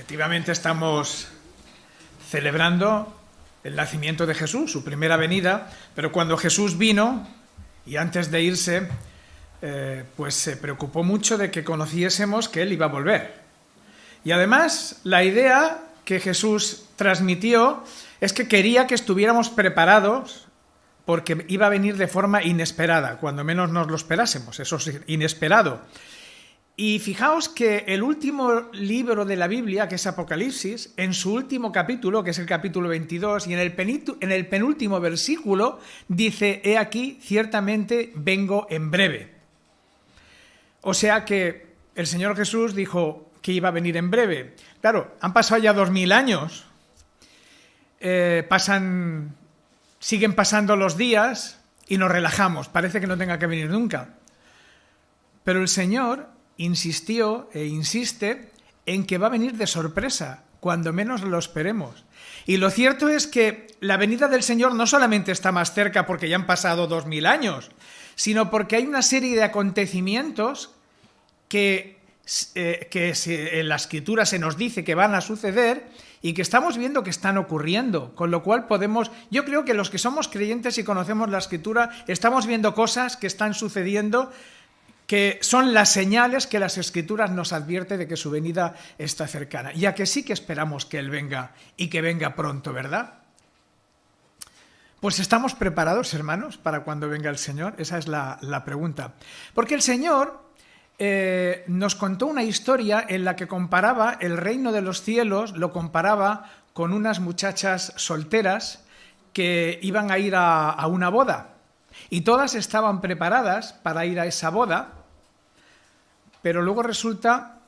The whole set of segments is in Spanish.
Efectivamente estamos celebrando el nacimiento de Jesús, su primera venida, pero cuando Jesús vino y antes de irse, pues se preocupó mucho de que conociésemos que Él iba a volver. Y además la idea que Jesús transmitió es que quería que estuviéramos preparados porque iba a venir de forma inesperada, cuando menos nos lo esperásemos, eso es inesperado. Y fijaos que el último libro de la Biblia, que es Apocalipsis, en su último capítulo, que es el capítulo 22, y en el penúltimo versículo, dice: «He aquí, ciertamente vengo en breve». O sea que el Señor Jesús dijo que iba a venir en breve. Claro, han pasado ya 2000 años, siguen pasando los días y nos relajamos, parece que no tenga que venir nunca. Pero el Señor insistió e insiste en que va a venir de sorpresa, cuando menos lo esperemos. Y lo cierto es que la venida del Señor no solamente está más cerca porque ya han pasado 2000 años, sino porque hay una serie de acontecimientos que en la Escritura se nos dice que van a suceder y que estamos viendo que están ocurriendo, con lo cual yo creo que los que somos creyentes y conocemos la Escritura, estamos viendo cosas que están sucediendo que son las señales que las Escrituras nos advierten de que su venida está cercana. Ya que sí que esperamos que Él venga y que venga pronto, ¿verdad? Pues ¿estamos preparados, hermanos, para cuando venga el Señor? Esa es la pregunta. Porque el Señor nos contó una historia en la que comparaba el reino de los cielos, lo comparaba con unas muchachas solteras que iban a ir a una boda. Y todas estaban preparadas para ir a esa boda, pero luego resulta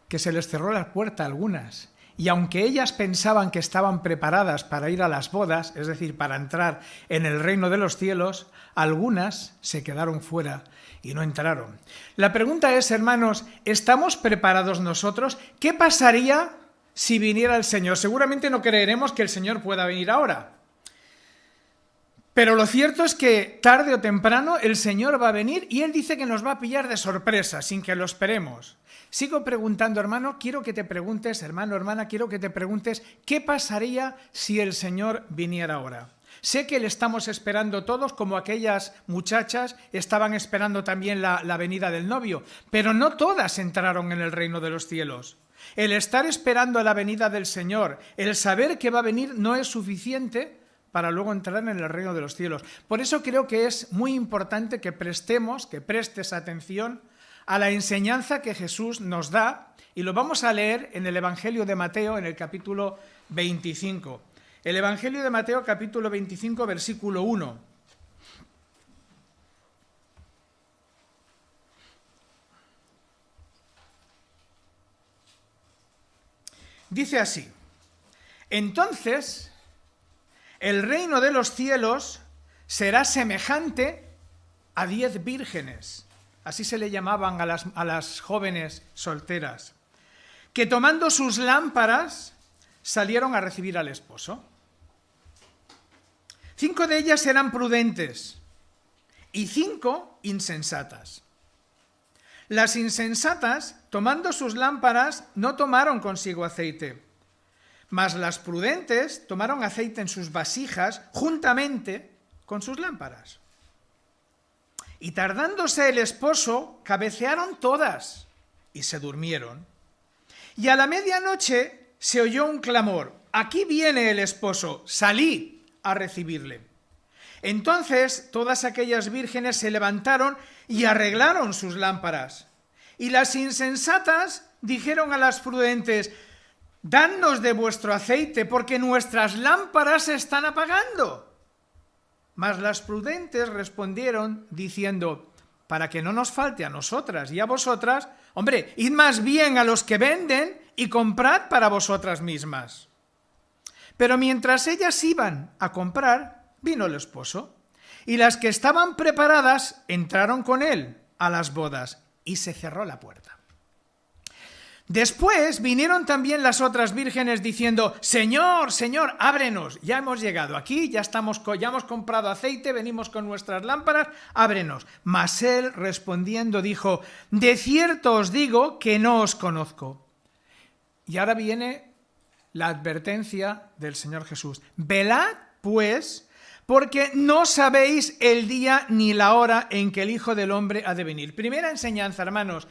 que se les cerró la puerta a algunas. Y aunque ellas pensaban que estaban preparadas para ir a las bodas, es decir, para entrar en el reino de los cielos, algunas se quedaron fuera y no entraron. La pregunta es, hermanos, ¿estamos preparados nosotros? ¿Qué pasaría si viniera el Señor? Seguramente no creeremos que el Señor pueda venir ahora. Pero lo cierto es que tarde o temprano el Señor va a venir y Él dice que nos va a pillar de sorpresa, sin que lo esperemos. Sigo preguntando, hermano, quiero que te preguntes, hermano, hermana, quiero que te preguntes, ¿qué pasaría si el Señor viniera ahora? Sé que le estamos esperando todos, como aquellas muchachas estaban esperando también la venida del novio, pero no todas entraron en el reino de los cielos. El estar esperando a la venida del Señor, el saber que va a venir, no es suficiente para luego entrar en el reino de los cielos. Por eso creo que es muy importante que prestes atención a la enseñanza que Jesús nos da, y lo vamos a leer en el Evangelio de Mateo, en el capítulo 25. El Evangelio de Mateo, capítulo 25, versículo 1. Dice así: entonces el reino de los cielos será semejante a 10 vírgenes, así se le llamaban a las jóvenes solteras, que tomando sus lámparas salieron a recibir al esposo. 5 de ellas eran prudentes y 5 insensatas. Las insensatas, tomando sus lámparas, no tomaron consigo aceite, mas las prudentes tomaron aceite en sus vasijas juntamente con sus lámparas. Y tardándose el esposo, cabecearon todas y se durmieron. Y a la medianoche se oyó un clamor: «Aquí viene el esposo, salid a recibirle». Entonces todas aquellas vírgenes se levantaron y arreglaron sus lámparas. Y las insensatas dijeron a las prudentes: «Dadnos de vuestro aceite, porque nuestras lámparas se están apagando». Mas las prudentes respondieron diciendo: «Para que no nos falte a nosotras y a vosotras, hombre, id más bien a los que venden y comprad para vosotras mismas». Pero mientras ellas iban a comprar, vino el esposo, y las que estaban preparadas entraron con él a las bodas, y se cerró la puerta. Después vinieron también las otras vírgenes diciendo: «Señor, Señor, ábrenos, ya hemos llegado aquí, ya hemos comprado aceite, venimos con nuestras lámparas, ábrenos». Mas él respondiendo dijo: «De cierto os digo que no os conozco». Y ahora viene la advertencia del Señor Jesús. Velad, pues, porque no sabéis el día ni la hora en que el Hijo del Hombre ha de venir. Primera enseñanza, hermanos.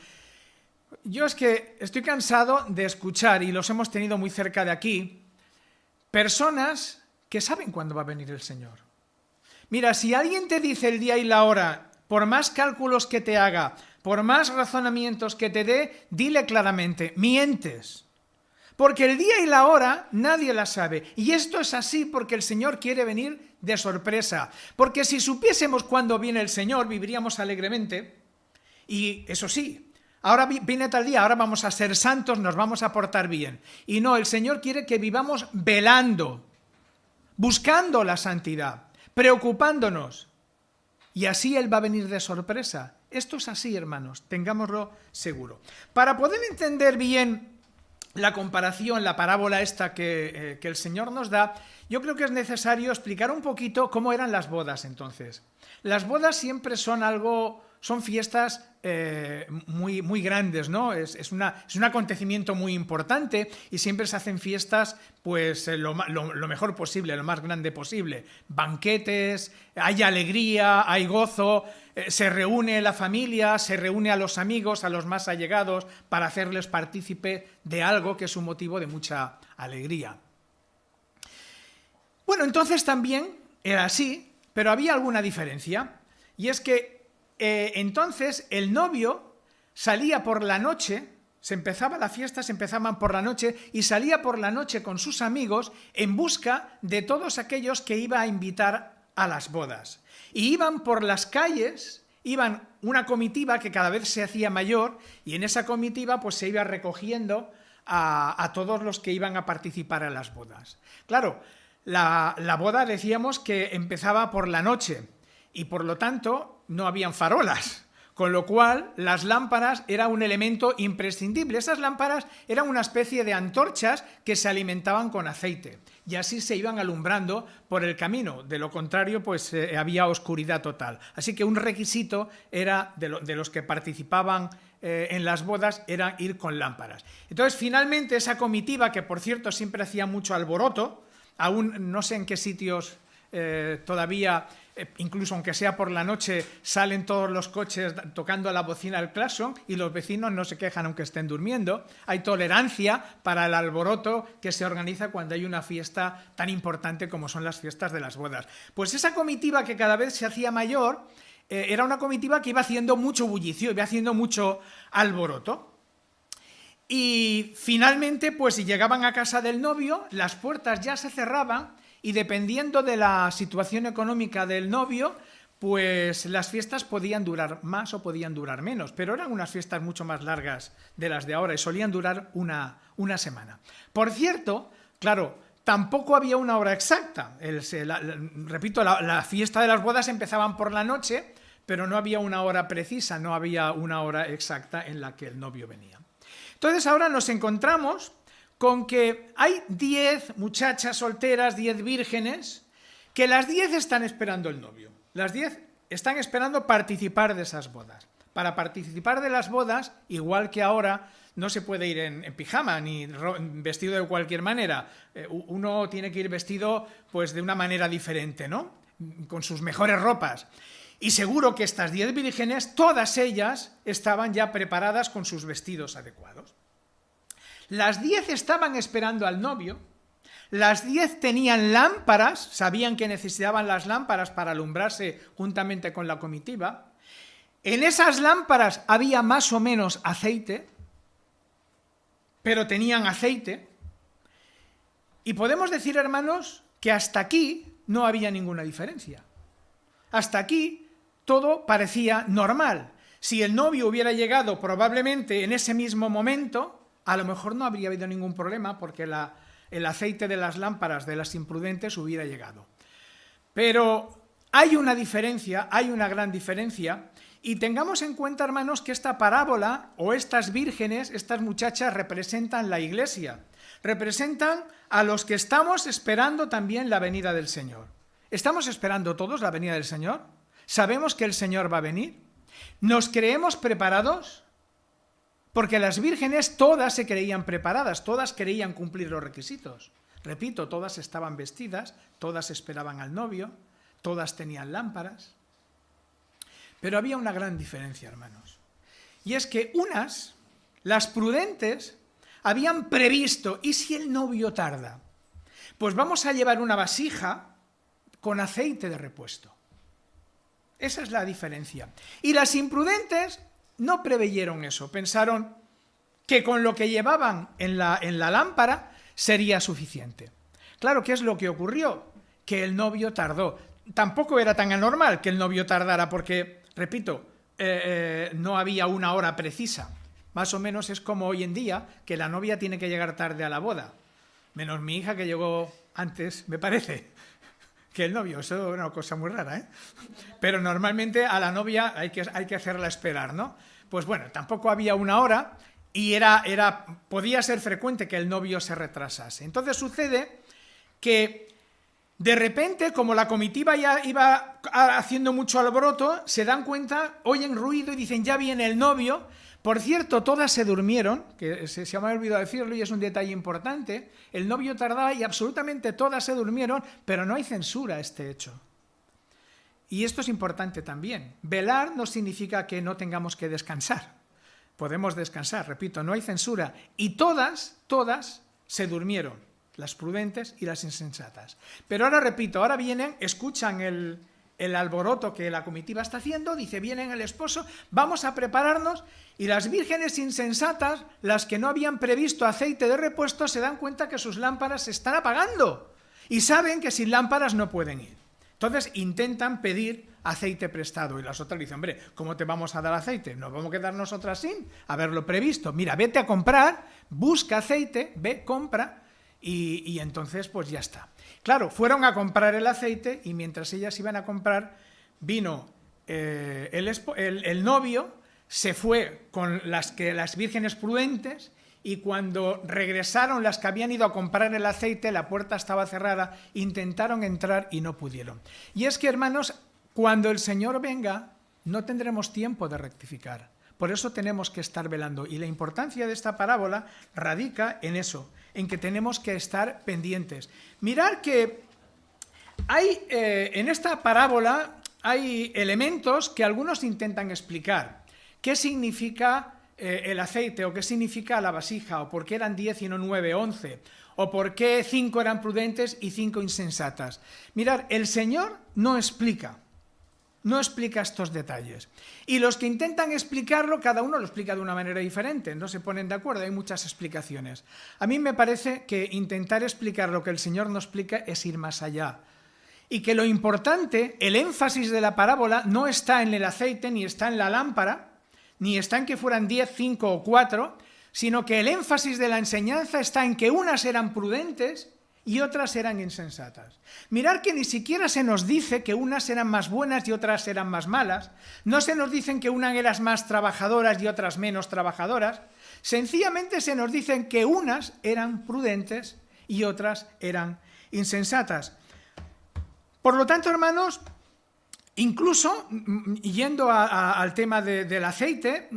Yo es que estoy cansado de escuchar, y los hemos tenido muy cerca de aquí, personas que saben cuándo va a venir el Señor. Mira, si alguien te dice el día y la hora, por más cálculos que te haga, por más razonamientos que te dé, dile claramente, mientes. Porque el día y la hora nadie la sabe. Y esto es así porque el Señor quiere venir de sorpresa. Porque si supiésemos cuándo viene el Señor, viviríamos alegremente. Y eso sí, ahora viene tal día, ahora vamos a ser santos, nos vamos a portar bien. Y no, el Señor quiere que vivamos velando, buscando la santidad, preocupándonos. Y así Él va a venir de sorpresa. Esto es así, hermanos, tengámoslo seguro. Para poder entender bien la comparación, la parábola esta que el Señor nos da, yo creo que es necesario explicar un poquito cómo eran las bodas entonces. Las bodas siempre son fiestas muy grandes, ¿no? Es un acontecimiento muy importante y siempre se hacen fiestas pues lo mejor posible, lo más grande posible. Banquetes, hay alegría, hay gozo, se reúne la familia, se reúne a los amigos, a los más allegados, para hacerles partícipe de algo que es un motivo de mucha alegría. Bueno, entonces también era así, pero había alguna diferencia, y es que entonces el novio salía por la noche, las fiestas empezaban por la noche, y salía por la noche con sus amigos en busca de todos aquellos que iba a invitar a las bodas. Y iban por las calles, iban una comitiva que cada vez se hacía mayor, y en esa comitiva pues se iba recogiendo a todos los que iban a participar en las bodas. Claro, la boda decíamos que empezaba por la noche, y por lo tanto no habían farolas, con lo cual las lámparas era un elemento imprescindible. Esas lámparas eran una especie de antorchas que se alimentaban con aceite, y así se iban alumbrando por el camino. De lo contrario, pues había oscuridad total. Así que un requisito era de los que participaban en las bodas era ir con lámparas. Entonces, finalmente, esa comitiva, que por cierto siempre hacía mucho alboroto, aún no sé en qué sitios todavía, incluso aunque sea por la noche, salen todos los coches tocando la bocina al claxon y los vecinos no se quejan aunque estén durmiendo. Hay tolerancia para el alboroto que se organiza cuando hay una fiesta tan importante como son las fiestas de las bodas. Pues esa comitiva, que cada vez se hacía mayor, era una comitiva que iba haciendo mucho bullicio, iba haciendo mucho alboroto. Y finalmente, pues si llegaban a casa del novio, las puertas ya se cerraban, y dependiendo de la situación económica del novio, pues las fiestas podían durar más o podían durar menos, pero eran unas fiestas mucho más largas de las de ahora y solían durar una semana. Por cierto, claro, tampoco había una hora exacta. Repito, la fiesta de las bodas empezaban por la noche, pero no había una hora precisa, no había una hora exacta en la que el novio venía. Entonces ahora nos encontramos con que hay 10 muchachas solteras, 10 vírgenes, que las 10 están esperando el novio. Las 10 están esperando participar de esas bodas. Para participar de las bodas, igual que ahora, no se puede ir en pijama ni vestido de cualquier manera. Uno tiene que ir vestido pues de una manera diferente, ¿no? Con sus mejores ropas. Y seguro que estas 10 vírgenes, todas ellas estaban ya preparadas con sus vestidos adecuados. Las 10 estaban esperando al novio, las 10 tenían lámparas, sabían que necesitaban las lámparas para alumbrarse juntamente con la comitiva. En esas lámparas había más o menos aceite, pero tenían aceite. Y podemos decir, hermanos, que hasta aquí no había ninguna diferencia. Hasta aquí todo parecía normal. Si el novio hubiera llegado probablemente en ese mismo momento, a lo mejor no habría habido ningún problema porque el aceite de las lámparas de las imprudentes hubiera llegado. Pero hay una diferencia, hay una gran diferencia, y tengamos en cuenta, hermanos, que esta parábola o estas vírgenes, estas muchachas, representan la Iglesia, representan a los que estamos esperando también la venida del Señor. ¿Estamos esperando todos la venida del Señor? ¿Sabemos que el Señor va a venir? ¿Nos creemos preparados? Porque las vírgenes todas se creían preparadas, todas querían cumplir los requisitos. Repito, todas estaban vestidas, todas esperaban al novio, todas tenían lámparas. Pero había una gran diferencia, hermanos. Y es que unas, las prudentes, habían previsto, ¿y si el novio tarda? Pues vamos a llevar una vasija con aceite de repuesto. Esa es la diferencia. Y las imprudentes no preveyeron eso, pensaron que con lo que llevaban en la lámpara sería suficiente. Claro, ¿qué es lo que ocurrió? Que el novio tardó. Tampoco era tan anormal que el novio tardara porque, repito, no había una hora precisa. Más o menos es como hoy en día, que la novia tiene que llegar tarde a la boda. Menos mi hija, que llegó antes, me parece, que el novio. Eso es una cosa muy rara, ¿eh? Pero normalmente a la novia hay que hacerla esperar, ¿no? Pues bueno, tampoco había una hora y podía ser frecuente que el novio se retrasase. Entonces sucede que de repente, como la comitiva ya iba haciendo mucho alboroto, se dan cuenta, oyen ruido y dicen, ya viene el novio. Por cierto, todas se durmieron, que se me ha olvidado decirlo y es un detalle importante. El novio tardaba y absolutamente todas se durmieron, pero no hay censura a este hecho. Y esto es importante también. Velar no significa que no tengamos que descansar. Podemos descansar, repito, no hay censura. Y todas se durmieron, las prudentes y las insensatas. Pero ahora repito, ahora vienen, escuchan el alboroto que la comitiva está haciendo, dice, viene el esposo, vamos a prepararnos, y las vírgenes insensatas, las que no habían previsto aceite de repuesto, se dan cuenta que sus lámparas se están apagando y saben que sin lámparas no pueden ir. Entonces intentan pedir aceite prestado y las otras dicen, hombre, ¿cómo te vamos a dar aceite? ¿Nos vamos a quedar nosotras sin haberlo previsto? Mira, vete a comprar, busca aceite, ve, compra, y entonces pues ya está. Claro, fueron a comprar el aceite y mientras ellas iban a comprar, vino el novio, se fue con las vírgenes prudentes y cuando regresaron las que habían ido a comprar el aceite, la puerta estaba cerrada, intentaron entrar y no pudieron. Y es que, hermanos, cuando el Señor venga, no tendremos tiempo de rectificar. Por eso tenemos que estar velando. Y la importancia de esta parábola radica en eso, en que tenemos que estar pendientes. Mirad que hay en esta parábola hay elementos que algunos intentan explicar. ¿Qué significa el aceite o qué significa la vasija? ¿O por qué eran 10 y no 9, 11? ¿O por qué 5 eran prudentes y 5 insensatas? Mirad, el Señor no explica estos detalles. Y los que intentan explicarlo, cada uno lo explica de una manera diferente, no se ponen de acuerdo, hay muchas explicaciones. A mí me parece que intentar explicar lo que el Señor nos explica es ir más allá. Y que lo importante, el énfasis de la parábola, no está en el aceite, ni está en la lámpara, ni está en que fueran 10, 5 o 4, sino que el énfasis de la enseñanza está en que unas eran prudentes y otras eran insensatas. Mirad que ni siquiera se nos dice que unas eran más buenas y otras eran más malas, no se nos dicen que unas eran más trabajadoras y otras menos trabajadoras, sencillamente se nos dicen que unas eran prudentes y otras eran insensatas. Por lo tanto, hermanos, incluso yendo al tema del aceite,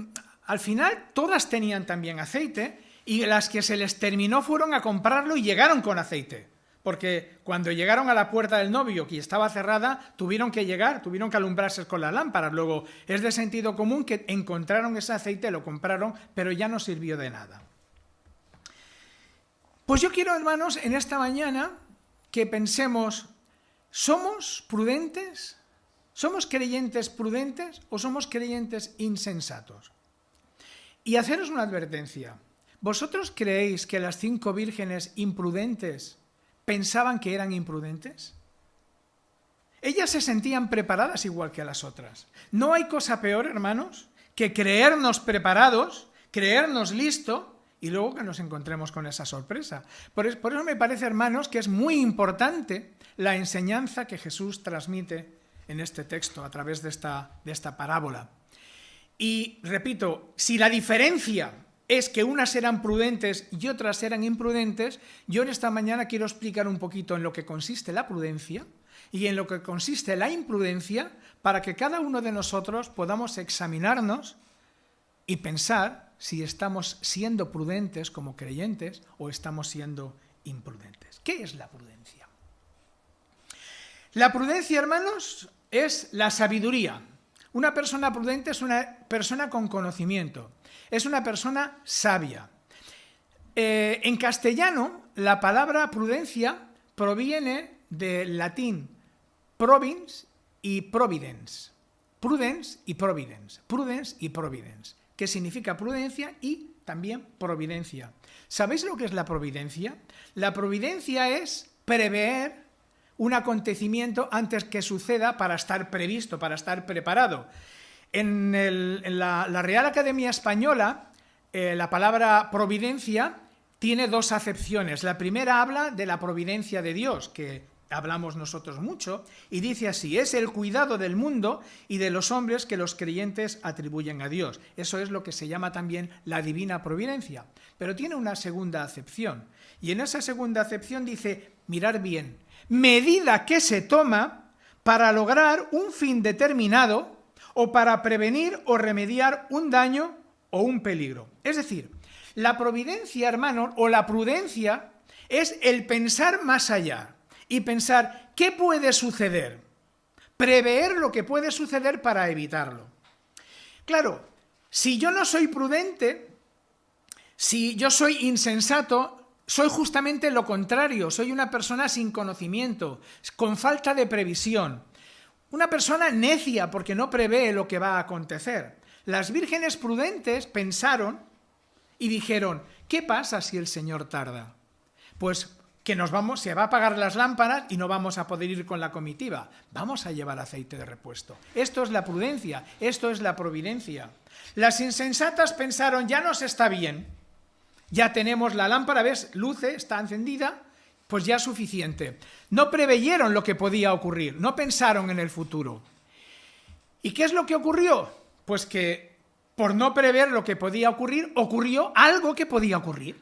al final todas tenían también aceite y las que se les terminó fueron a comprarlo y llegaron con aceite. Porque cuando llegaron a la puerta del novio, que estaba cerrada, tuvieron que alumbrarse con las lámparas. Luego, es de sentido común que encontraron ese aceite, lo compraron, pero ya no sirvió de nada. Pues yo quiero, hermanos, en esta mañana que pensemos, ¿somos prudentes? ¿Somos creyentes prudentes o somos creyentes insensatos? Y haceros una advertencia. ¿Vosotros creéis que las 5 vírgenes imprudentes pensaban que eran imprudentes? Ellas se sentían preparadas igual que las otras. No hay cosa peor, hermanos, que creernos preparados, creernos listos y luego que nos encontremos con esa sorpresa. Por eso me parece, hermanos, que es muy importante la enseñanza que Jesús transmite en este texto a través de esta parábola. Y repito, si la diferencia es que unas eran prudentes y otras eran imprudentes, yo en esta mañana quiero explicar un poquito en lo que consiste la prudencia y en lo que consiste la imprudencia para que cada uno de nosotros podamos examinarnos y pensar si estamos siendo prudentes como creyentes o estamos siendo imprudentes. ¿Qué es la prudencia? La prudencia, hermanos, es la sabiduría. Una persona prudente es una persona con conocimiento, es una persona sabia. En castellano, la palabra prudencia proviene del latín province y providence. Prudence y providence. Prudence y providence, que significa prudencia y también providencia. ¿Sabéis lo que es la providencia? La providencia es prever un acontecimiento antes que suceda para estar previsto, para estar preparado. En la Real Academia Española, la palabra providencia tiene dos acepciones. La primera habla de la providencia de Dios, que hablamos nosotros mucho, y dice así: es el cuidado del mundo y de los hombres que los creyentes atribuyen a Dios. Eso es lo que se llama también la divina providencia. Pero tiene una segunda acepción, y en esa segunda acepción dice, mirar bien, medida que se toma para lograr un fin determinado o para prevenir o remediar un daño o un peligro. Es decir, la providencia, hermano, o la prudencia es el pensar más allá y pensar qué puede suceder, prever lo que puede suceder para evitarlo. Claro, si yo no soy prudente, si yo soy insensato, soy justamente lo contrario, soy una persona sin conocimiento, con falta de previsión, una persona necia porque no prevé lo que va a acontecer. Las vírgenes prudentes pensaron y dijeron, ¿qué pasa si el Señor tarda? Pues que se va a apagar las lámparas y no vamos a poder ir con la comitiva. Vamos a llevar aceite de repuesto. Esto es la prudencia, esto es la providencia. Las insensatas pensaron, ya nos está bien, ya tenemos la lámpara, ¿ves? Luce, está encendida, pues ya es suficiente. No preveyeron lo que podía ocurrir, no pensaron en el futuro. ¿Y qué es lo que ocurrió? Pues que por no prever lo que podía ocurrir, ocurrió algo que podía ocurrir.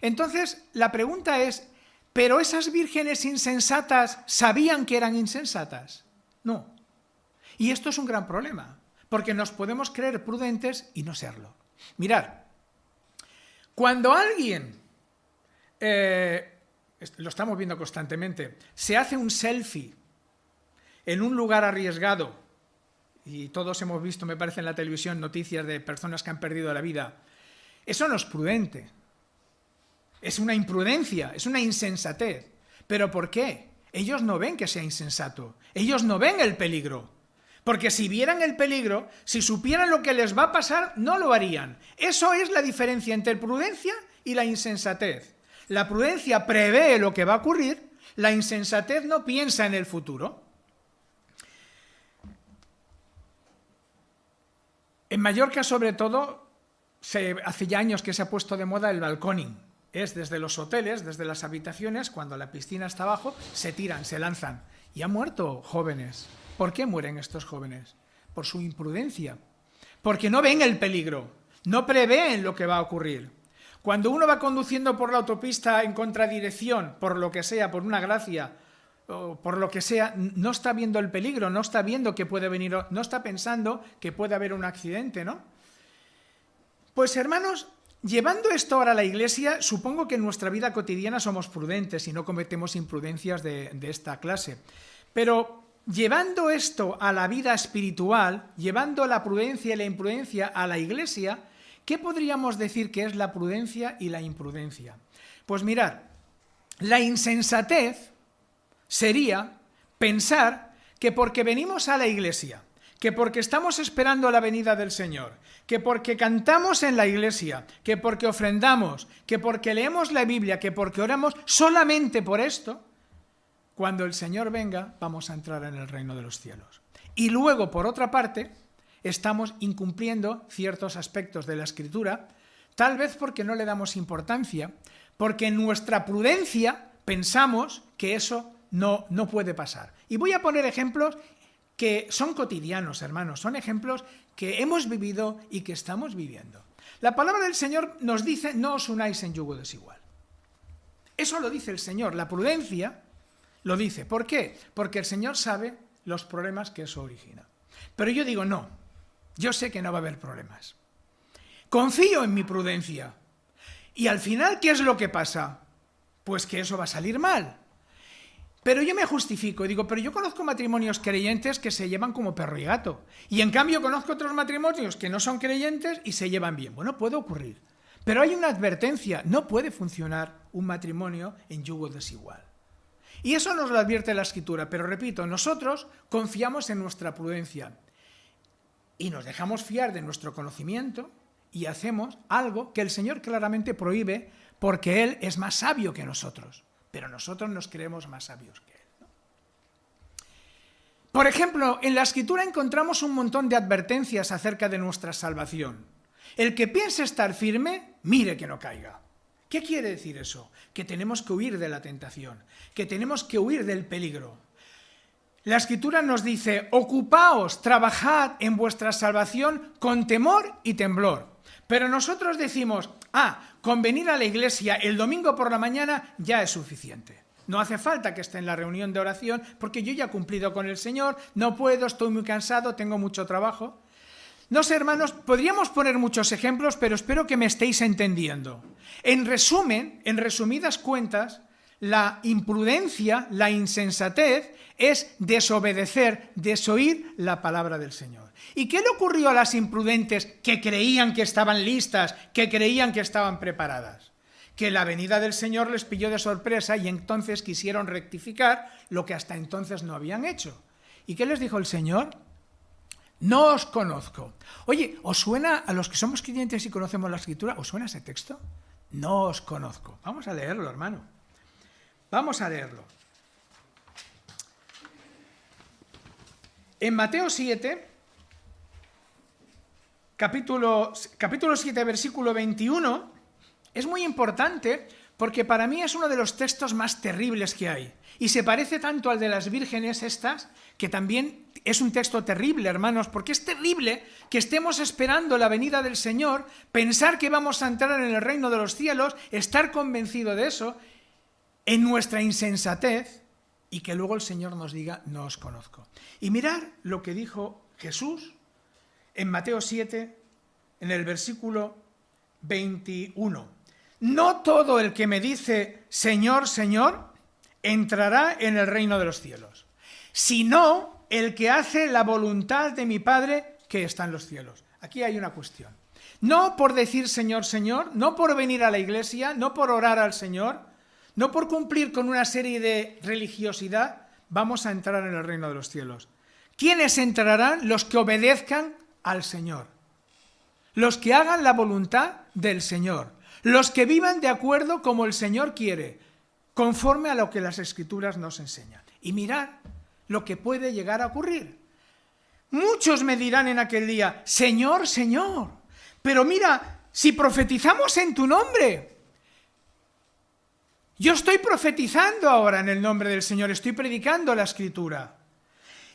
Entonces, la pregunta es, ¿pero esas vírgenes insensatas sabían que eran insensatas? No. Y esto es un gran problema, porque nos podemos creer prudentes y no serlo. Mirad, cuando alguien, lo estamos viendo constantemente, se hace un selfie en un lugar arriesgado, y todos hemos visto, me parece, en la televisión noticias de personas que han perdido la vida, eso no es prudente. Es una imprudencia, es una insensatez. ¿Pero por qué? Ellos no ven que sea insensato, ellos no ven el peligro. Porque si vieran el peligro, si supieran lo que les va a pasar, no lo harían. Eso es la diferencia entre prudencia y la insensatez. La prudencia prevé lo que va a ocurrir, la insensatez no piensa en el futuro. En Mallorca, sobre todo, hace ya años que se ha puesto de moda el balconing. Es desde los hoteles, desde las habitaciones, cuando la piscina está abajo, se tiran, se lanzan. Y han muerto jóvenes. ¿Por qué mueren estos jóvenes? Por su imprudencia. Porque no ven el peligro, no prevén lo que va a ocurrir. Cuando uno va conduciendo por la autopista en contradirección, por lo que sea, por una gracia, o por lo que sea, no está viendo el peligro, no está viendo que puede venir, no está pensando que puede haber un accidente, ¿no? Pues hermanos, llevando esto ahora a la Iglesia, supongo que en nuestra vida cotidiana somos prudentes y no cometemos imprudencias de esta clase. Pero llevando esto a la vida espiritual, llevando la prudencia y la imprudencia a la Iglesia, ¿qué podríamos decir que es la prudencia y la imprudencia? Pues mirad, la insensatez sería pensar que porque venimos a la Iglesia, que porque estamos esperando la venida del Señor, que porque cantamos en la iglesia, que porque ofrendamos, que porque leemos la Biblia, que porque oramos, solamente por esto, cuando el Señor venga, vamos a entrar en el reino de los cielos. Y luego, por otra parte, estamos incumpliendo ciertos aspectos de la Escritura, tal vez porque no le damos importancia, porque en nuestra prudencia pensamos que eso no puede pasar. Y voy a poner ejemplos que son cotidianos, hermanos, son ejemplos que hemos vivido y que estamos viviendo. La palabra del Señor nos dice, no os unáis en yugo desigual. Eso lo dice el Señor, la prudencia lo dice. ¿Por qué? Porque el Señor sabe los problemas que eso origina. Pero yo digo, no, yo sé que no va a haber problemas. confío en mi prudencia. Y al final, ¿qué es lo que pasa? Pues que eso va a salir mal. Pero yo me justifico y digo, pero yo conozco matrimonios creyentes que se llevan como perro y gato. Y en cambio conozco otros matrimonios que no son creyentes y se llevan bien. Bueno, puede ocurrir. Pero hay una advertencia, no puede funcionar un matrimonio en yugo desigual. Y eso nos lo advierte la Escritura, pero repito, nosotros confiamos en nuestra prudencia y nos dejamos fiar de nuestro conocimiento y hacemos algo que el Señor claramente prohíbe porque Él es más sabio que nosotros, pero nosotros nos creemos más sabios que Él, ¿no? Por ejemplo, en la Escritura encontramos un montón de advertencias acerca de nuestra salvación. El que piense estar firme, mire que no caiga. ¿Qué quiere decir eso? Que tenemos que huir de la tentación, que tenemos que huir del peligro. La Escritura nos dice, ocupaos, trabajad en vuestra salvación con temor y temblor. Pero nosotros decimos, con venir a la iglesia el domingo por la mañana ya es suficiente. No hace falta que esté en la reunión de oración porque yo ya he cumplido con el Señor, no puedo, estoy muy cansado, tengo mucho trabajo. No sé, hermanos, podríamos poner muchos ejemplos, pero espero que me estéis entendiendo. En resumen, en resumidas cuentas, la imprudencia, la insensatez, es desobedecer, desoír la palabra del Señor. ¿Y qué le ocurrió a las imprudentes que creían que estaban listas, que creían que estaban preparadas? Que la venida del Señor les pilló de sorpresa y entonces quisieron rectificar lo que hasta entonces no habían hecho. ¿Y qué les dijo el Señor? No os conozco. Oye, ¿os suena, a los que somos creyentes y conocemos la Escritura, os suena ese texto? No os conozco. Vamos a leerlo, hermano. Vamos a leerlo. En Mateo 7, capítulo 7, versículo 21, es muy importante porque para mí es uno de los textos más terribles que hay. Y se parece tanto al de las vírgenes estas, que también es un texto terrible, hermanos, porque es terrible que estemos esperando la venida del Señor, pensar que vamos a entrar en el reino de los cielos, estar convencido de eso, en nuestra insensatez, y que luego el Señor nos diga, no os conozco. Y mirad lo que dijo Jesús en Mateo 7, en el versículo 21. No todo el que me dice, Señor, Señor, entrará en el reino de los cielos, sino el que hace la voluntad de mi Padre que está en los cielos. Aquí hay una cuestión. No por decir Señor, Señor, no por venir a la iglesia, no por orar al Señor, no por cumplir con una serie de religiosidad, vamos a entrar en el reino de los cielos. ¿Quiénes entrarán? Los que obedezcan al Señor, los que hagan la voluntad del Señor, los que vivan de acuerdo como el Señor quiere, conforme a lo que las Escrituras nos enseñan. Y mirad lo que puede llegar a ocurrir. Muchos me dirán en aquel día, Señor, Señor, pero mira, si profetizamos en tu nombre. Yo estoy profetizando ahora en el nombre del Señor, estoy predicando la Escritura.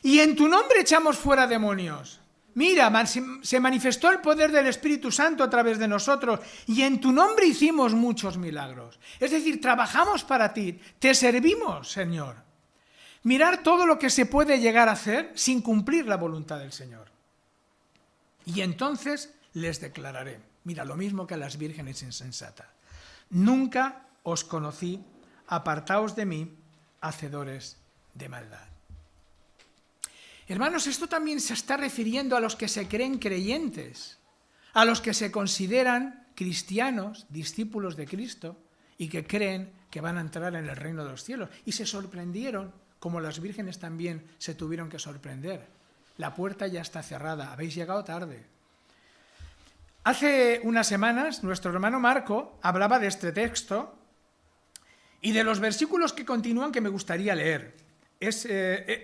Y en tu nombre echamos fuera demonios. Mira, se manifestó el poder del Espíritu Santo a través de nosotros y en tu nombre hicimos muchos milagros. Es decir, trabajamos para ti, te servimos, Señor. Mirar todo lo que se puede llegar a hacer sin cumplir la voluntad del Señor. Y entonces les declararé, mira, lo mismo que a las vírgenes insensatas. Nunca os conocí, apartaos de mí, hacedores de maldad. Hermanos, esto también se está refiriendo a los que se creen creyentes, a los que se consideran cristianos, discípulos de Cristo, y que creen que van a entrar en el reino de los cielos. Y se sorprendieron, como las vírgenes también se tuvieron que sorprender. La puerta ya está cerrada, habéis llegado tarde. Hace unas semanas, nuestro hermano Marco hablaba de este texto y de los versículos que continúan que me gustaría leer.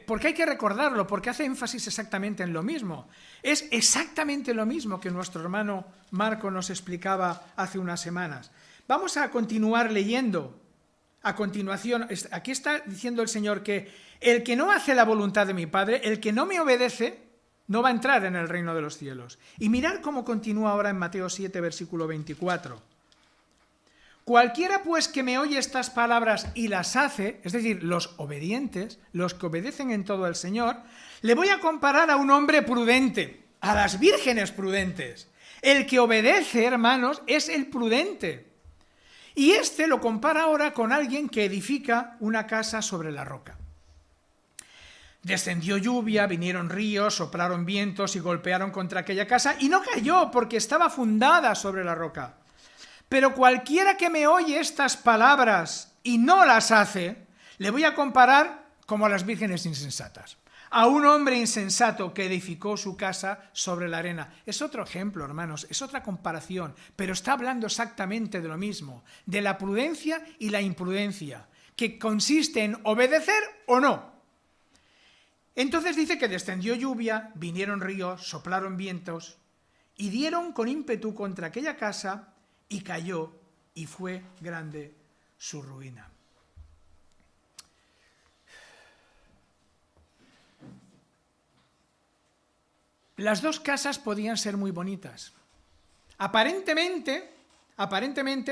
Porque hay que recordarlo, porque hace énfasis exactamente en lo mismo. Es exactamente lo mismo que nuestro hermano Marco nos explicaba hace unas semanas. Vamos a continuar leyendo. A continuación, aquí está diciendo el Señor que el que no hace la voluntad de mi Padre, el que no me obedece, no va a entrar en el reino de los cielos. Y mirad cómo continúa ahora en Mateo 7, versículo 24. Cualquiera pues que me oye estas palabras y las hace, es decir, los obedientes, los que obedecen en todo al Señor, le voy a comparar a un hombre prudente, a las vírgenes prudentes, El que obedece, hermanos, es el prudente. Y este lo compara ahora con alguien que edifica una casa sobre la roca. Descendió lluvia, vinieron ríos, soplaron vientos y golpearon contra aquella casa, y no cayó porque estaba fundada sobre la roca. Pero cualquiera que me oye estas palabras y no las hace, le voy a comparar como a las vírgenes insensatas. A un hombre insensato que edificó su casa sobre la arena. Es otro ejemplo, hermanos, es otra comparación, pero está hablando exactamente de lo mismo, de la prudencia y la imprudencia, que consiste en obedecer o no. Entonces dice que descendió lluvia, vinieron ríos, soplaron vientos, y dieron con ímpetu contra aquella casa, y cayó, y fue grande su ruina. Las dos casas podían ser muy bonitas. Aparentemente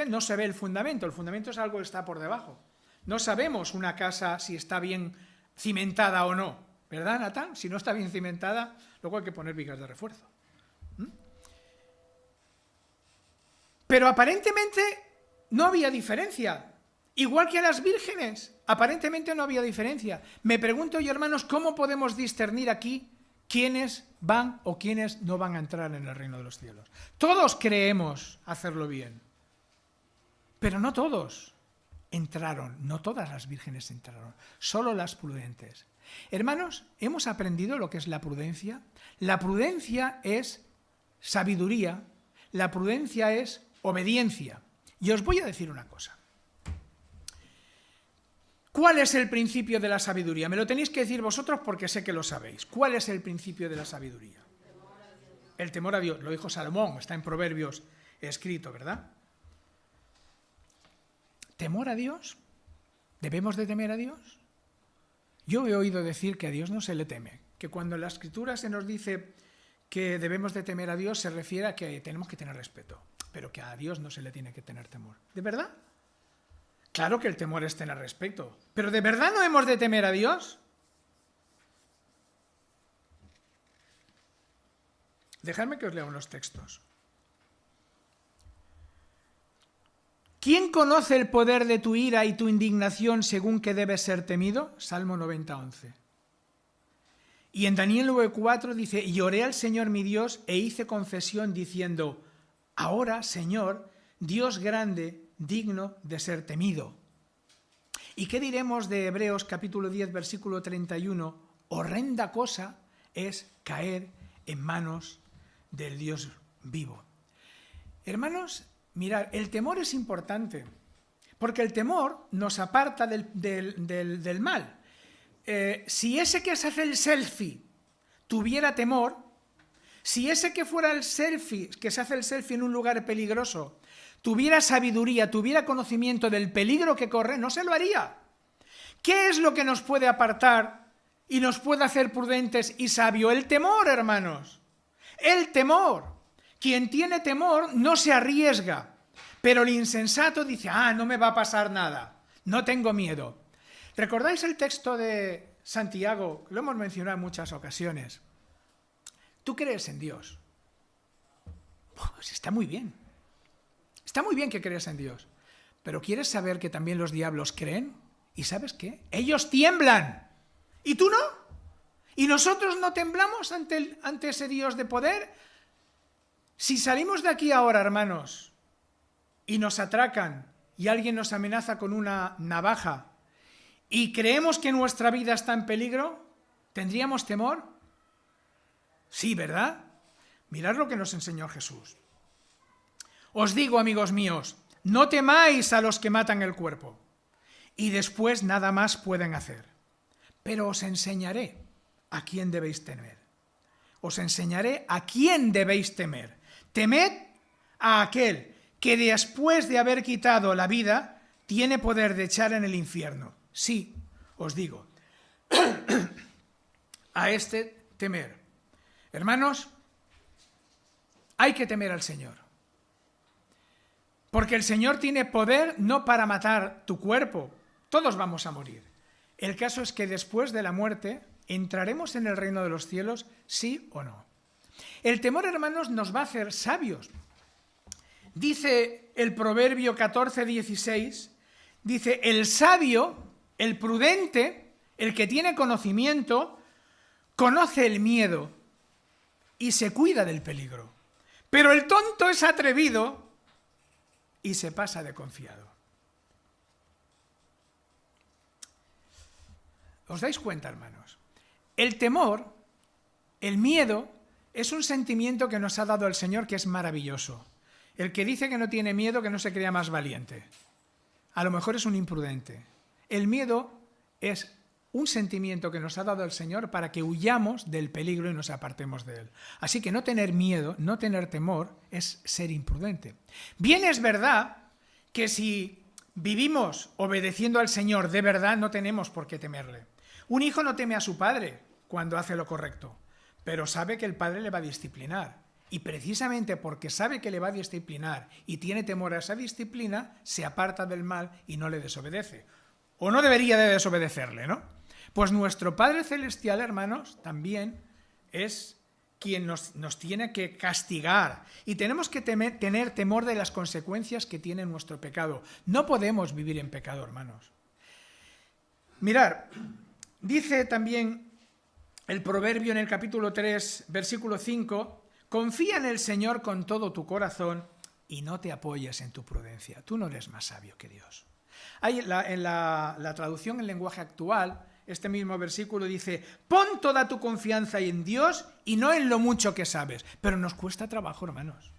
no se ve el fundamento es algo que está por debajo. No sabemos una casa si está bien cimentada o no, ¿verdad, Natán? Si no está bien cimentada, luego hay que poner vigas de refuerzo. Pero aparentemente no había diferencia. Igual que a las vírgenes, aparentemente no había diferencia. Me pregunto yo, hermanos, ¿cómo podemos discernir aquí quiénes van o quiénes no van a entrar en el reino de los cielos? Todos creemos hacerlo bien, pero no todos entraron, no todas las vírgenes entraron, solo las prudentes. Hermanos, ¿hemos aprendido lo que es la prudencia? La prudencia es sabiduría, la prudencia es obediencia. Y os voy a decir una cosa. ¿Cuál es el principio de la sabiduría? Me lo tenéis que decir vosotros porque sé que lo sabéis. ¿Cuál es el principio de la sabiduría? El temor a Dios. Lo dijo Salomón, está en Proverbios escrito, ¿verdad? ¿Temor a Dios? ¿Debemos de temer a Dios? Yo he oído decir que a Dios no se le teme, que cuando en la Escritura se nos dice que debemos de temer a Dios se refiere a que tenemos que tener respeto, pero que a Dios no se le tiene que tener temor. ¿De verdad? Claro que el temor es tener respeto, pero ¿de verdad no hemos de temer a Dios? Dejadme que os lea unos textos. ¿Quién conoce el poder de tu ira y tu indignación según que debe ser temido? Salmo 90:11. Y en Daniel 9:4 dice, y oré al Señor mi Dios e hice confesión diciendo, ahora, Señor, Dios grande, digno de ser temido. ¿Y qué diremos de Hebreos capítulo 10, versículo 31? Horrenda cosa es caer en manos del Dios vivo. Hermanos, mirad, el temor es importante, porque el temor nos aparta del mal. Si ese que se hace el selfie tuviera temor, si ese que fuera el selfie, que se hace el selfie en un lugar peligroso, tuviera sabiduría, tuviera conocimiento del peligro que corre, no se lo haría. ¿Qué es lo que nos puede apartar y nos puede hacer prudentes y sabios? El temor, hermanos. El temor. Quien tiene temor no se arriesga, pero el insensato dice, no me va a pasar nada, no tengo miedo. ¿Recordáis el texto de Santiago? Lo hemos mencionado en muchas ocasiones. ¿Tú crees en Dios? Pues está muy bien. Está muy bien que creas en Dios, pero ¿quieres saber que también los diablos creen? ¿Y sabes qué? Ellos tiemblan. ¿Y tú no? ¿Y nosotros no temblamos ante ese Dios de poder? Si salimos de aquí ahora, hermanos, y nos atracan y alguien nos amenaza con una navaja y creemos que nuestra vida está en peligro, ¿tendríamos temor? Sí, ¿verdad? Mirad lo que nos enseñó Jesús. Os digo, amigos míos, no temáis a los que matan el cuerpo y después nada más pueden hacer. Pero os enseñaré a quién debéis temer. Os enseñaré a quién debéis temer. Temed a aquel que después de haber quitado la vida tiene poder de echar en el infierno. Sí, os digo, a este temer. Hermanos, hay que temer al Señor. Porque el Señor tiene poder no para matar tu cuerpo. Todos vamos a morir. El caso es que después de la muerte entraremos en el reino de los cielos, sí o no. El temor, hermanos, nos va a hacer sabios. Dice el Proverbio 14:16, dice, el sabio, el prudente, el que tiene conocimiento, conoce el miedo y se cuida del peligro. Pero el tonto es atrevido y se pasa de confiado. ¿Os dais cuenta, hermanos? El temor, el miedo, es un sentimiento que nos ha dado el Señor que es maravilloso. El que dice que no tiene miedo, que no se crea más valiente. A lo mejor es un imprudente. El miedo es un sentimiento que nos ha dado el Señor para que huyamos del peligro y nos apartemos de él. Así que no tener miedo, no tener temor, es ser imprudente. Bien es verdad que si vivimos obedeciendo al Señor de verdad, no tenemos por qué temerle. Un hijo no teme a su padre cuando hace lo correcto, pero sabe que el padre le va a disciplinar. Y precisamente porque sabe que le va a disciplinar y tiene temor a esa disciplina, se aparta del mal y no le desobedece. O no debería de desobedecerle, ¿no? Pues nuestro Padre Celestial, hermanos, también es quien nos tiene que castigar. Y tenemos que tener temor de las consecuencias que tiene nuestro pecado. No podemos vivir en pecado, hermanos. Mirad, dice también el Proverbio en el capítulo 3, versículo 5, confía en el Señor con todo tu corazón y no te apoyes en tu prudencia. Tú no eres más sabio que Dios. Hay en la traducción en lenguaje actual, este mismo versículo dice, pon toda tu confianza en Dios y no en lo mucho que sabes. Pero nos cuesta trabajo, hermanos.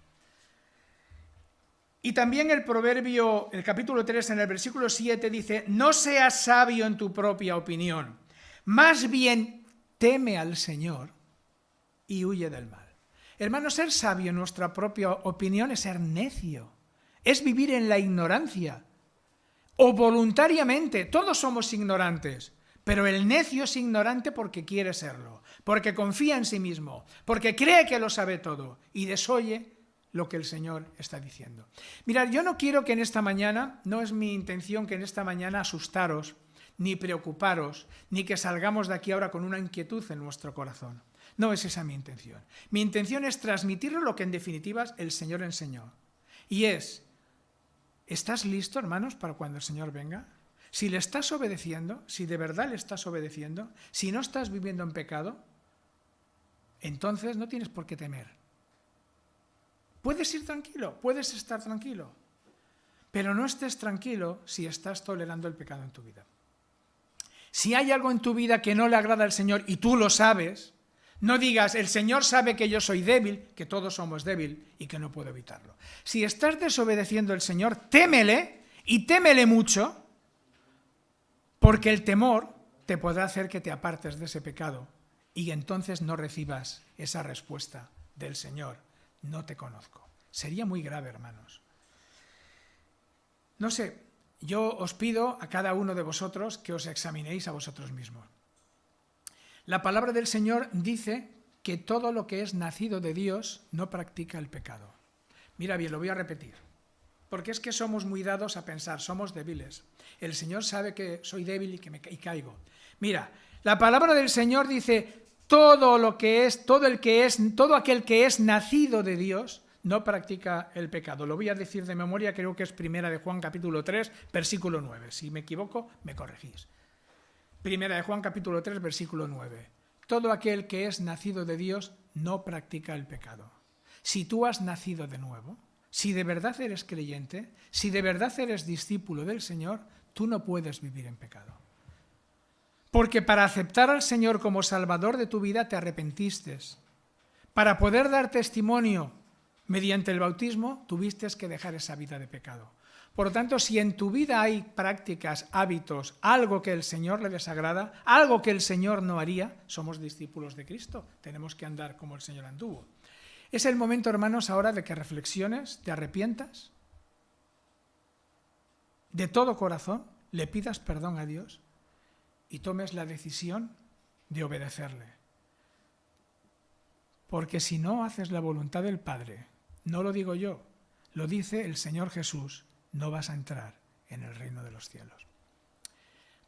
Y también el Proverbio, el capítulo 3, en el versículo 7, dice, no seas sabio en tu propia opinión, más bien teme al Señor y huye del mal. Hermanos, ser sabio en nuestra propia opinión es ser necio, es vivir en la ignorancia. O voluntariamente, todos somos ignorantes, pero el necio es ignorante porque quiere serlo, porque confía en sí mismo, porque cree que lo sabe todo y desoye lo que el Señor está diciendo. Mirad, yo no quiero que en esta mañana, no es mi intención que en esta mañana asustaros, ni preocuparos, ni que salgamos de aquí ahora con una inquietud en nuestro corazón. No es esa mi intención. Mi intención es transmitir lo que en definitiva el Señor enseñó. Y es, ¿estás listo, hermanos, para cuando el Señor venga? Si le estás obedeciendo, si de verdad le estás obedeciendo, si no estás viviendo en pecado, entonces no tienes por qué temer. Puedes ir tranquilo, puedes estar tranquilo, pero no estés tranquilo si estás tolerando el pecado en tu vida. Si hay algo en tu vida que no le agrada al Señor y tú lo sabes, no digas, el Señor sabe que yo soy débil, que todos somos débiles y que no puedo evitarlo. Si estás desobedeciendo al Señor, témele y témele mucho, porque el temor te podrá hacer que te apartes de ese pecado y entonces no recibas esa respuesta del Señor. No te conozco. Sería muy grave, hermanos. No sé, yo os pido a cada uno de vosotros que os examinéis a vosotros mismos. La palabra del Señor dice que todo lo que es nacido de Dios no practica el pecado. Mira bien, lo voy a repetir, porque es que somos muy dados a pensar, somos débiles. El Señor sabe que soy débil y caigo. Mira, la palabra del Señor dice, todo aquel que es nacido de Dios no practica el pecado. Lo voy a decir de memoria, creo que es Primera de Juan capítulo 3, versículo 9. Si me equivoco, me corregís. Primera de Juan capítulo 3, versículo 9. Todo aquel que es nacido de Dios no practica el pecado. Si tú has nacido de nuevo, si de verdad eres creyente, si de verdad eres discípulo del Señor, tú no puedes vivir en pecado. Porque para aceptar al Señor como Salvador de tu vida te arrepentiste. Para poder dar testimonio mediante el bautismo, tuviste que dejar esa vida de pecado. Por lo tanto, si en tu vida hay prácticas, hábitos, algo que el Señor le desagrada, algo que el Señor no haría, somos discípulos de Cristo. Tenemos que andar como el Señor anduvo. Es el momento, hermanos, ahora de que reflexiones, te arrepientas, de todo corazón, le pidas perdón a Dios y tomes la decisión de obedecerle. Porque si no haces la voluntad del Padre, no lo digo yo, lo dice el Señor Jesús, no vas a entrar en el reino de los cielos.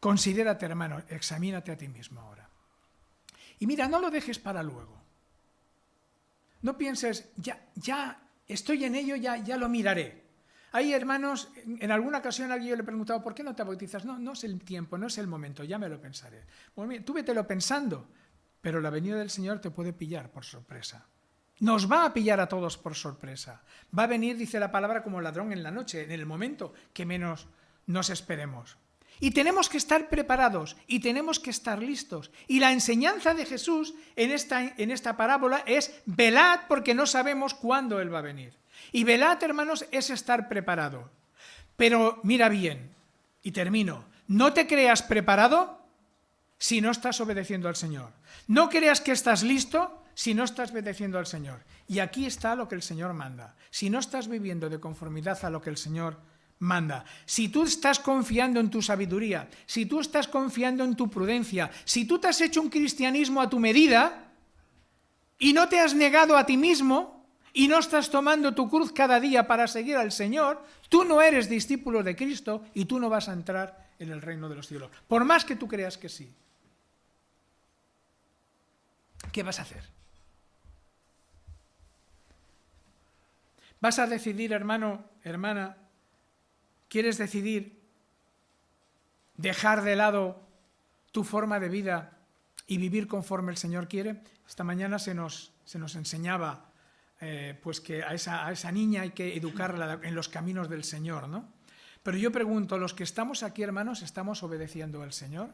Considérate, hermano, examínate a ti mismo ahora. Y mira, no lo dejes para luego. No pienses, ya estoy en ello, ya lo miraré. Hay hermanos, en alguna ocasión alguien yo le he preguntado, ¿por qué no te bautizas? No es el tiempo, no es el momento, ya me lo pensaré. Bueno, mira, tú vételo pensando, pero la venida del Señor te puede pillar por sorpresa. Nos va a pillar a todos por sorpresa. Va a venir, dice la palabra, como ladrón en la noche, en el momento que menos nos esperemos. Y tenemos que estar preparados y tenemos que estar listos. Y la enseñanza de Jesús en esta parábola es: velad porque no sabemos cuándo Él va a venir. Y velad, hermanos, es estar preparado. Pero mira bien, y termino, no te creas preparado si no estás obedeciendo al Señor. No creas que estás listo si no estás obedeciendo al Señor. Y aquí está lo que el Señor manda. Si no estás viviendo de conformidad a lo que el Señor manda, si tú estás confiando en tu sabiduría, si tú estás confiando en tu prudencia, si tú te has hecho un cristianismo a tu medida y no te has negado a ti mismo y no estás tomando tu cruz cada día para seguir al Señor, tú no eres discípulo de Cristo y tú no vas a entrar en el reino de los cielos, por más que tú creas que sí. ¿Qué vas a hacer? ¿Vas a decidir, hermano, hermana? ¿Quieres decidir dejar de lado tu forma de vida y vivir conforme el Señor quiere? Esta mañana se nos enseñaba pues que a esa niña hay que educarla en los caminos del Señor, ¿no? Pero yo pregunto, ¿los que estamos aquí, hermanos, estamos obedeciendo al Señor?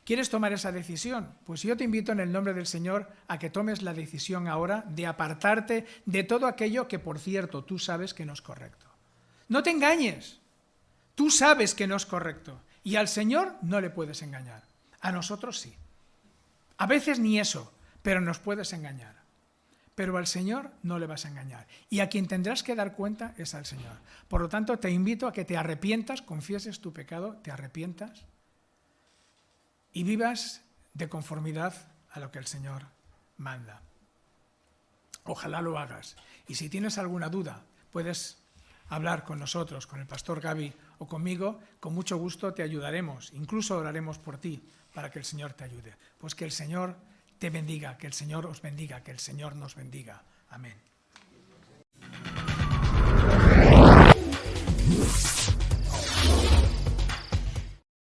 ¿Quieres tomar esa decisión? Pues yo te invito en el nombre del Señor a que tomes la decisión ahora de apartarte de todo aquello que, por cierto, tú sabes que no es correcto. No te engañes. Tú sabes que no es correcto. Y al Señor no le puedes engañar. A nosotros sí. A veces ni eso, pero nos puedes engañar. Pero al Señor no le vas a engañar. Y a quien tendrás que dar cuenta es al Señor. Por lo tanto, te invito a que te arrepientas, confieses tu pecado, te arrepientas y vivas de conformidad a lo que el Señor manda. Ojalá lo hagas. Y si tienes alguna duda, puedes hablar con nosotros, con el pastor Gaby o conmigo. Con mucho gusto te ayudaremos. Incluso oraremos por ti para que el Señor te ayude. Pues que el Señor te bendiga, que el Señor os bendiga, que el Señor nos bendiga. Amén.